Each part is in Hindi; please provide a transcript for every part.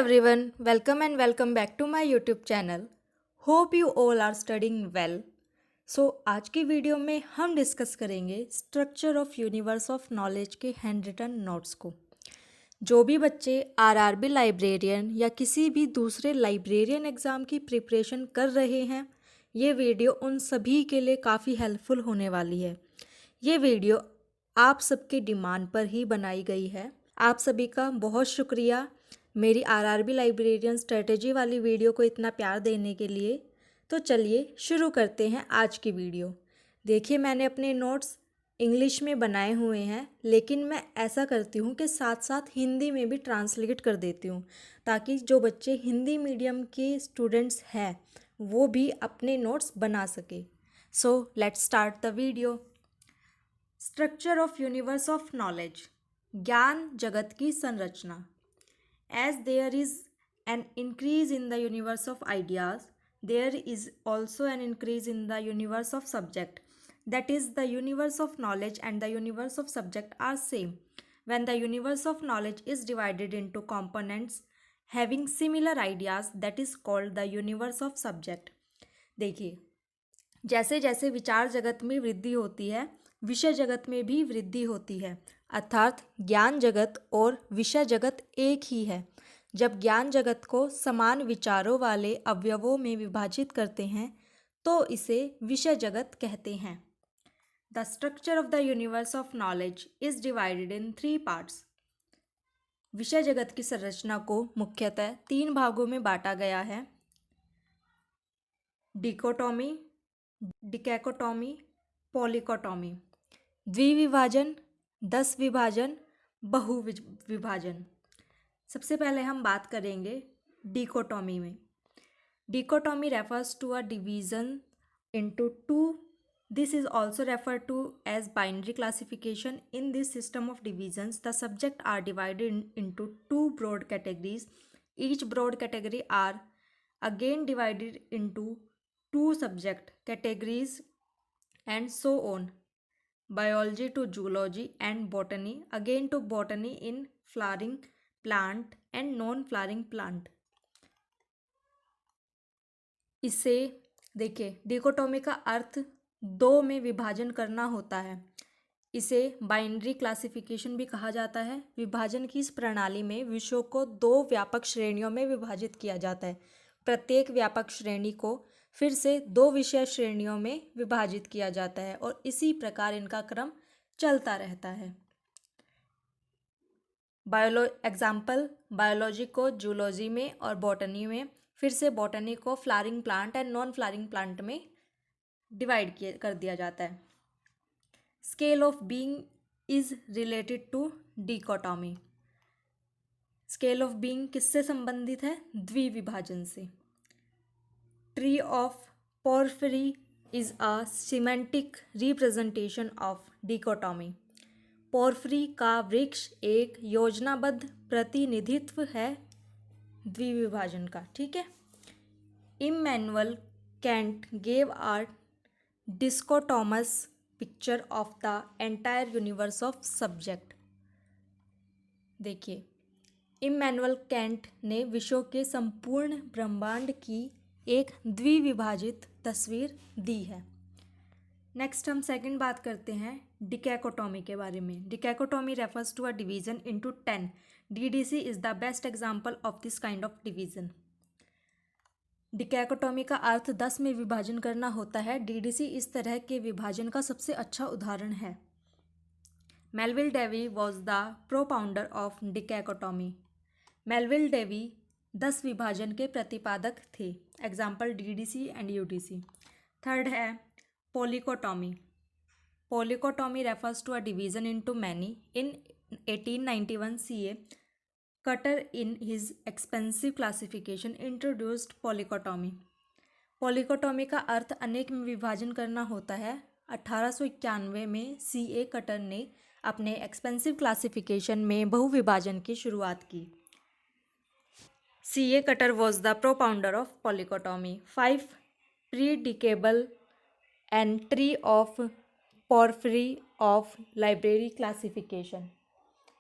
everyone, welcome back to my YouTube channel. Hope you all are studying well. आज की वीडियो में हम डिस्कस करेंगे structure of universe of knowledge के हैंड रिटन नोट्स को। जो भी बच्चे आरआरबी लाइब्रेरियन या किसी भी दूसरे लाइब्रेरियन एग्ज़ाम की प्रिपरेशन कर रहे हैं, ये वीडियो उन सभी के लिए काफ़ी हेल्पफुल होने वाली है। ये वीडियो आप सबके डिमांड पर ही बनाई गई है। आप सभी का बहुत शुक्रिया मेरी आरआरबी लाइब्रेरियन स्ट्रेटेजी वाली वीडियो को इतना प्यार देने के लिए। तो चलिए शुरू करते हैं आज की वीडियो। देखिए, मैंने अपने नोट्स इंग्लिश में बनाए हुए हैं, लेकिन मैं ऐसा करती हूँ कि साथ साथ हिंदी में भी ट्रांसलेट कर देती हूँ, ताकि जो बच्चे हिंदी मीडियम के स्टूडेंट्स हैं वो भी अपने नोट्स बना सके। So let's start the video. Structure of universe of knowledge, ज्ञान जगत की संरचना। As there is an increase in the universe of ideas, there is also an increase in the universe of subject. That is, the universe of knowledge and the universe of subject are same. When the universe of knowledge is divided into components having similar ideas, that is called the universe of subject. देखिए, जैसे जैसे विचार जगत में वृद्धि होती है, विषय जगत में भी वृद्धि होती है, अर्थात ज्ञान जगत और विषय जगत एक ही है। जब ज्ञान जगत को समान विचारों वाले अवयवों में विभाजित करते हैं तो इसे विषय जगत कहते हैं। The structure of the universe of knowledge is divided in 3 parts. विषय जगत की संरचना को मुख्यतः 3 भागों में बांटा गया है: डिकोटोमी, डिकैकोटोमी, पॉलीकोटोमी। द्विविभाजन, 10 विभाजन, बहुविभाजन। सबसे पहले हम बात करेंगे डिकोटोमी में। Dichotomy refers to a division into 2. This is also referred to as binary classification. In this system of divisions the subject are divided into 2 broad categories. Each broad category are again divided into 2 subject categories and so on. Biology to zoology and botany again to botany in flowering plant and non-flowering plant. इसे देखिए, डिकोटोमी का अर्थ 2 में विभाजन करना होता है। इसे बाइनरी क्लासिफिकेशन भी कहा जाता है। विभाजन की इस प्रणाली में विषयों को 2 व्यापक श्रेणियों में विभाजित किया जाता है। प्रत्येक व्यापक श्रेणी को फिर से 2 विषय श्रेणियों में विभाजित किया जाता है और इसी प्रकार इनका क्रम चलता रहता है। बायोलॉजी को जूलॉजी में और बॉटनी में, फिर से बॉटनी को flowering plant and non flowering plant में डिवाइड कर दिया जाता है। Scale of being is related to dichotomy. Scale of being किससे संबंधित है? द्विविभाजन से। Tree of Porphyry is a semantic representation of dichotomy. Porphyry का वृक्ष एक योजनाबद्ध प्रतिनिधित्व है द्विविभाजन का। ठीक है। Immanuel Kant gave a dichotomous picture of the entire universe of subject. देखिए, इमैनुअल कैंट ने विश्व के संपूर्ण ब्रह्मांड की एक द्विविभाजित तस्वीर दी है। नेक्स्ट हम सेकंड बात करते हैं डिकैकोटोमी के बारे में। Decachotomy refers to a division into 10. DDC is the best example of this kind of division. Decachotomy का अर्थ 10 में विभाजन करना होता है। डीडीसी इस तरह के विभाजन का सबसे अच्छा उदाहरण है। Melville Davy was the propounder of डिकैकोटोमी। Melville Davy 10 विभाजन के प्रतिपादक थे। Example DDC and UDC. Third है पॉलीकोटोमी। पॉलीकोटोमी refers to a division into many. In 1891 CA, Cutter in his expensive classification introduced polycotomy. पॉलीकोटोमी का अर्थ अनेक में विभाजन करना होता है। 1891 में CA कटर ने अपने एक्सपेंसिव क्लासिफिकेशन में बहुविभाजन की शुरुआत की। CA Cutter was the propounder of polychotomy. 5 predicable entry of Porphyry of library classification.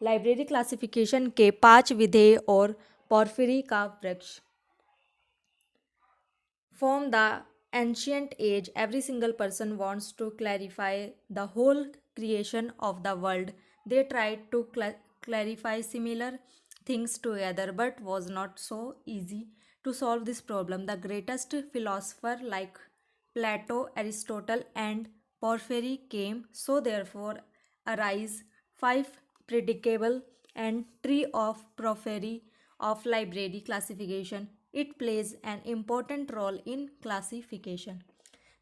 Library classification के 5 विधेय और पोर्फिरी का वृक्ष। From the ancient age, every single person wants to clarify the whole creation of the world. They tried to clarify similar things together, but was not so easy to solve this problem. The greatest philosopher like Plato, Aristotle, and Porphyry came. So therefore arise five predicable and tree of Porphyry of library classification. It plays an important role in classification.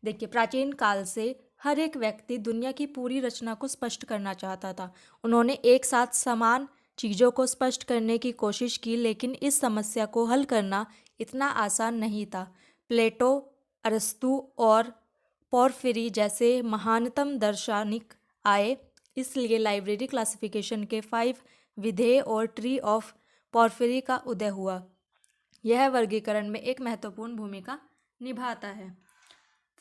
देखिए, प्राचीन काल से हर एक व्यक्ति दुनिया की पूरी रचना को स्पष्ट करना चाहता था। उन्होंने एक साथ समान चीज़ों को स्पष्ट करने की कोशिश की, लेकिन इस समस्या को हल करना इतना आसान नहीं था। प्लेटो, अरस्तु और पोर्फिरी जैसे महानतम दार्शनिक आए, इसलिए लाइब्रेरी क्लासिफिकेशन के 5 विधेय और ट्री ऑफ पोर्फिरी का उदय हुआ। यह वर्गीकरण में एक महत्वपूर्ण भूमिका निभाता है।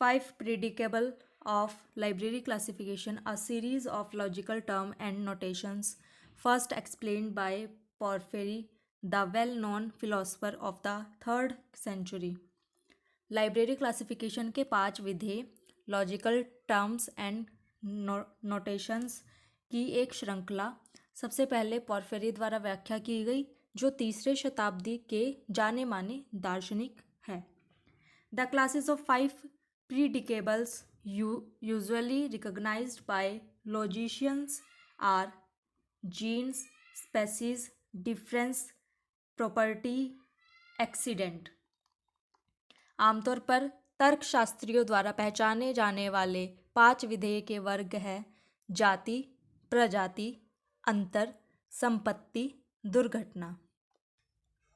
5 predicable of library classification, a series of logical term and notations, first explained by Porphyry, the well-known philosopher of the 3rd century. Library classification के 5 विधेय, लॉजिकल टर्म्स एंड नोटेशंस की एक श्रृंखला सबसे पहले पोर्फिरी द्वारा व्याख्या की गई, जो 3रे शताब्दी के जाने माने दार्शनिक है। The classes of 5 predicables usually recognized by logicians are genes, species, difference, property, accident. आमतौर पर तर्कशास्त्रियों द्वारा पहचाने जाने वाले 5 विधेय के वर्ग है: जाति, प्रजाति, अंतर, संपत्ति, दुर्घटना।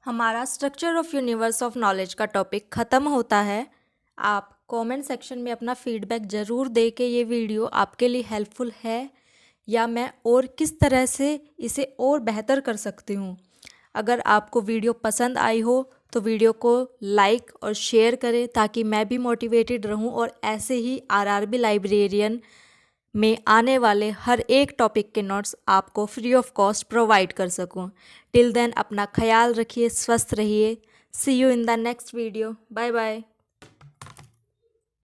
हमारा structure of universe of knowledge का टॉपिक ख़त्म होता है। आप कमेंट सेक्शन में अपना फीडबैक ज़रूर दें कि ये वीडियो आपके लिए हेल्पफुल है या मैं और किस तरह से इसे और बेहतर कर सकती हूँ। अगर आपको वीडियो पसंद आई हो तो वीडियो को लाइक और शेयर करें, ताकि मैं भी मोटिवेटेड रहूँ और ऐसे ही आरआरबी लाइब्रेरियन में आने वाले हर एक टॉपिक के नोट्स आपको फ्री ऑफ कॉस्ट प्रोवाइड कर सकूं। टिल देन अपना ख्याल रखिए, स्वस्थ रहिए। See you in the next video. Bye bye.